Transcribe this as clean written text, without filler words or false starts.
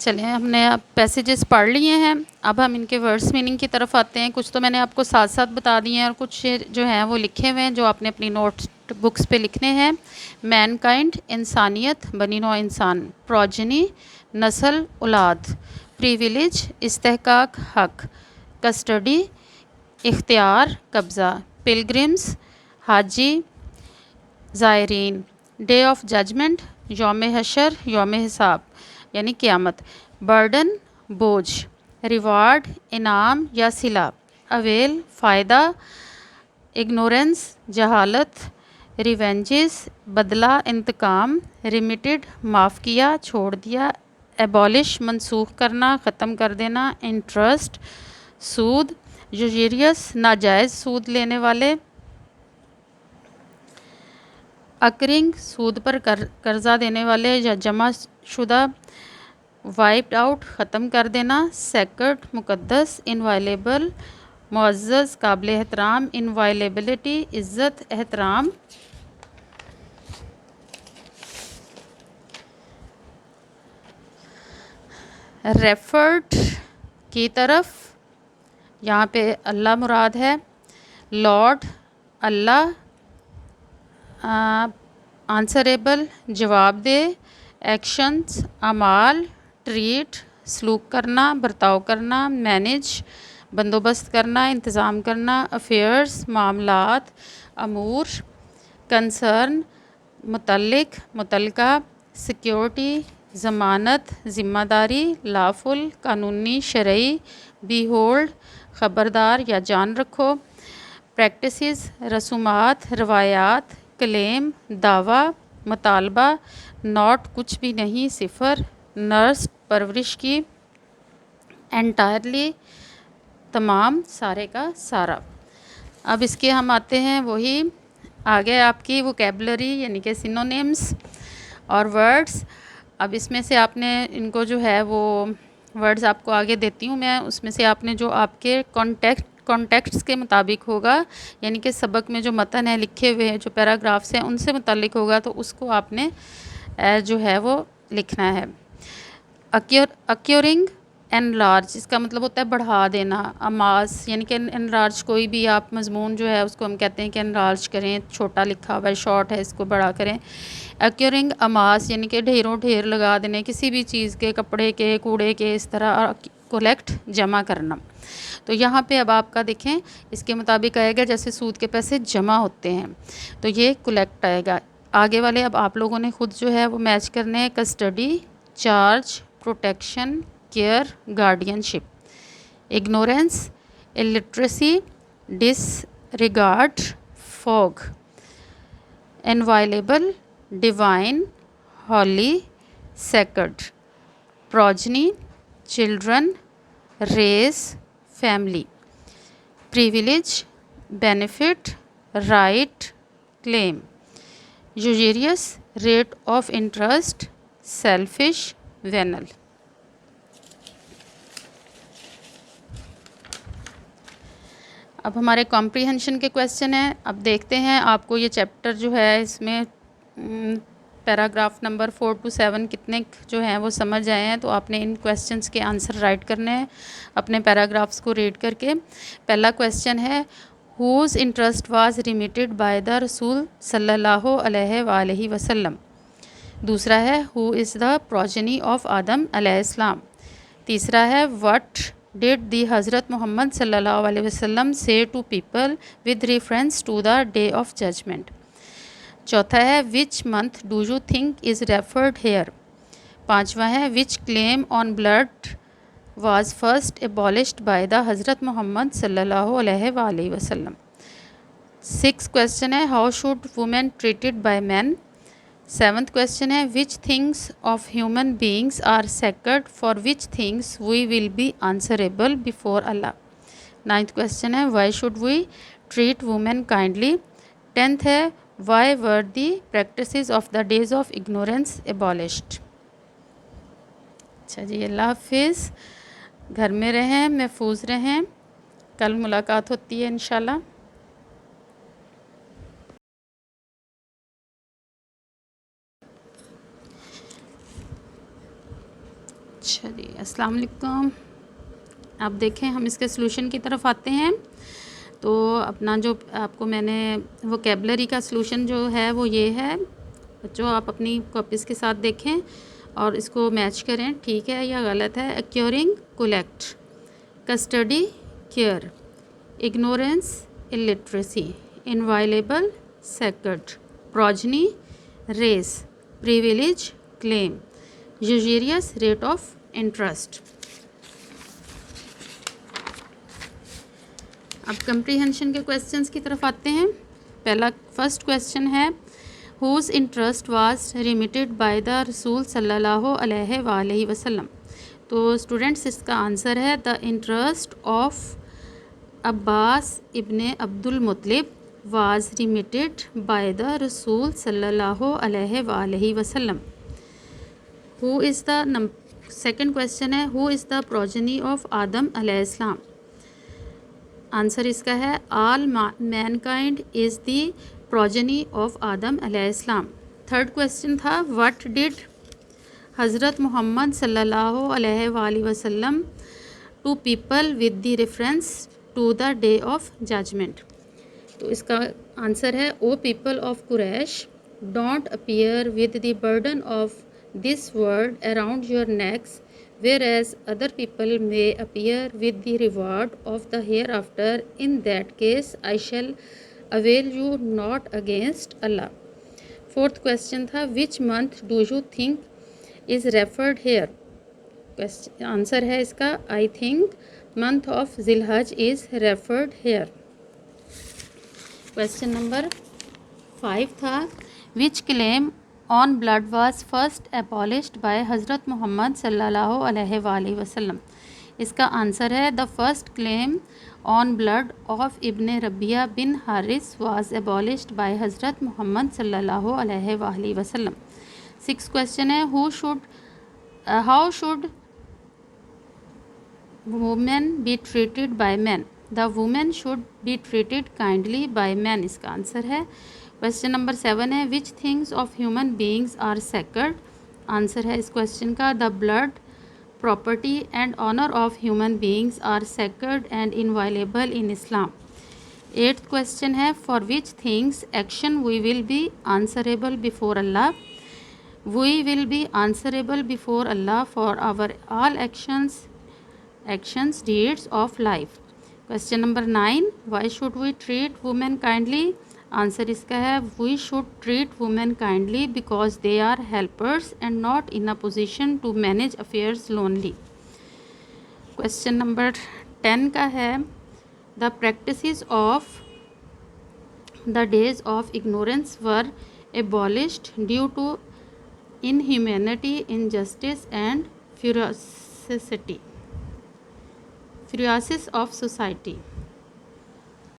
चलिए, हमने अब पैसेजेस पढ़ लिए हैं। अब हम इनके वर्ड्स मीनिंग की तरफ आते हैं। कुछ तो मैंने आपको साथ साथ बता दिए हैं और कुछ जो हैं वो लिखे हुए हैं जो आपने अपनी नोट बुक्स पे लिखने हैं। मैनकाइंड इंसानियत, बनी नौ इंसान। प्रोजनी नस्ल औलाद। प्रिविलेज इस्तेहकाक हक। कस्टडी इख्तियार कब्ज़ा। पिलग्रिम्स हाजी ज़ायरीन। डे ऑफ जजमेंट यौम हशर, यौम हिसाब यानी क़यामत। बर्डन बोझ। रिवार्ड इनाम या सिला। अवेल फ़ायदा। इग्नोरेंस जहालत। रिवेंजेस बदला इंतकाम। रिमिटेड माफ़ किया छोड़ दिया। एबॉलिश मनसूख करना ख़त्म कर देना। इंटरेस्ट सूद। यूजरियस नाजायज़ सूद लेने वाले। अकरिंग सूद पर कर्जा देने वाले या जमा शुदा। वाइप्ड आउट ख़त्म कर देना। सेक्रेड मुक़द्दस। इनवायलेबल मुअज़्ज़ज़ काबिल एहतराम। इनवायलेबिलिटी इज़्ज़त एहतराम। रेफर्ड की तरफ, यहाँ पे अल्लाह मुराद है। लॉर्ड अल्लाह। आंसरेबल जवाब दे। एक्शंस अमाल। ट्रीट सलूक करना बर्ताव करना। मैनेज बंदोबस्त करना इंतज़ाम करना। अफेयर्स मामलात। अमूर कंसर्न मुतल्लिक मुतलका। सिक्योरिटी ज़मानत ज़िम्मेदारी। लाफुल कानूनी शरई। बी होल्ड ख़बरदार या जान रखो। प्रैक्टिसेस रसूमात रवायात। क्लेम दावा मुतालबा। नॉट कुछ भी नहीं सिफ़र। नर्स परवरिश की। एंटायरली तमाम सारे का सारा। अब इसके हम आते हैं वही आगे आपकी वोकेबलरी यानी कि सिनोनिम्स और वर्ड्स। अब इसमें से आपने इनको जो है वो वर्ड्स आपको आगे देती हूँ मैं, उसमें से आपने जो आपके कॉन्टेक्ट्स के मुताबिक होगा यानी कि सबक में जो मतन है लिखे हुए हैं जो पैराग्राफ्स हैं उनसे मुतालिक होगा तो उसको आपने जो है वो लिखना है। अक्योरिंग एनलार्ज इसका मतलब होता है बढ़ा देना। अमास यानी कि एनलार्ज कोई भी आप मजमून जो है उसको हम कहते हैं कि एनलार्ज करें, छोटा लिखा हुआ है शॉर्ट है इसको बड़ा करें। अक्योरिंग अमास यानी कि ढेरों ढेर लगा देने किसी भी चीज़ के, कपड़े के, कूड़े के, इस तरह कलेक्ट जमा करना। तो यहाँ पे अब आपका देखें इसके मुताबिक आएगा जैसे सूद के पैसे जमा होते हैं तो ये कलेक्ट आएगा। आगे वाले अब आप लोगों ने खुद जो है वो मैच करने हैं। Custody charge protection care guardianship. Ignorance illiteracy disregard fog. Inviolable divine holy sacred. Progeny children race family. Privilege benefit right claim. Usurious rate of interest selfish venal. अब हमारे कॉम्प्रीहेंशन के क्वेश्चन हैं। अब देखते हैं आपको ये चैप्टर जो है इसमें पैराग्राफ नंबर 4 to 7 कितने जो हैं वो समझ आए हैं तो आपने इन क्वेश्चंस के आंसर राइट करने हैं अपने पैराग्राफ्स को रीड करके। पहला क्वेश्चन है who's interest was remitted by the रसूल सल्लल्लाहु अलैहि वसल्लम। दूसरा है who is the progeny of Adam अलैहिस्सलाम। तीसरा है व्हाट डिड दी हज़रत मोहम्मद सल्लल्लाहु अलैहि वसल्लम से to people with reference to the day of judgment. चौथा है which month do you think is referred here. पांचवा है which claim on blood was first abolished by the हज़रत मोहम्मद सल्लल्लाहु अलैहि वसल्लम। सिक्स क्वेश्चन है how should women treated by man. Seventh question है which things of human beings are sacred for which things we will be answerable before Allah. Ninth question है Y should we treat women kindly. Tenth है why were the practices of the days of ignorance abolished. अच्छा जी, अल्लाह हाफिज़। घर में रहें, महफूज रहें। कल मुलाकात होती है इंशाल्लाह। अच्छा जी, अस्सलाम वालेकुम। अब देखें हम इसके सॉल्यूशन की तरफ आते हैं। तो अपना जो आपको मैंने वोकैबुलरी का सॉल्यूशन जो है वो ये है। बच्चों आप अपनी कॉपीज़ के साथ देखें और इसको मैच करें, ठीक है या गलत है। एक्योरिंग, collect, custody, care, ignorance, illiteracy, inviolable, sacred, progeny, race, privilege, claim, usurious, rate of interest. अब कंप्रीहेंशन के क्वेश्चंस की तरफ आते हैं। पहला फर्स्ट क्वेश्चन है, whose interest was remitted by the रसूल सल्लल्लाहु अलैहि वसल्लम। तो स्टूडेंट्स इसका आंसर है the interest of Abbas Ibne Abdul Muttalib was remitted by the रसूल सल्लल्लाहु अलैहि वसल्लम। Who is the second question है, who is the progeny of Adam अलैहिस्सलाम। आंसर इसका है all mankind is the progeny of Adam अलैहिस्सलाम। थर्ड क्वेश्चन था, व्हाट डिड हज़रत मोहम्मद सल्लल्लाहु अलैहि वसल्लम to people with the reference to the day of judgment. तो इसका आंसर है, O people of Quraish, don't appear with the burden of this world around your necks, whereas other people may appear with the reward of the hereafter. In that case, I shall avail you not against Allah. Fourth question था, which month do you think is referred here? Answer है इसका, I think month of Zilhaj is referred here. Question number 5 था, which claim on blood was first abolished by हज़रत मोहम्मद सल्लल्लाहु अलैहि वसल्लम। इसका answer है, the first claim on blood of इब्ने रबिया बिन हारिस वाज एबॉलिश्ड बाय हज़रत मोहम्मद सल्लल्लाहु अलैहि वसल्लम। सिक्स क्वेश्चन है, how should women be treated by man. The women should be treated kindly by man. इसका आंसर है। क्वेश्चन नंबर 7 है, which things of human beings are sacred. Answer है इस क्वेश्चन का, the blood, property and honour of human beings are sacred and inviolable in Islam. 8th question है, for which things action we will be answerable before Allah. We will be answerable before Allah for our all actions deeds of life. Question number 9, why should we treat women kindly. Answer इसका है, we should treat women kindly because they are helpers and not in a position to manage affairs lonely. Question number 10 का है, the practices of the days of ignorance were abolished due to inhumanity, injustice and furiosis of society.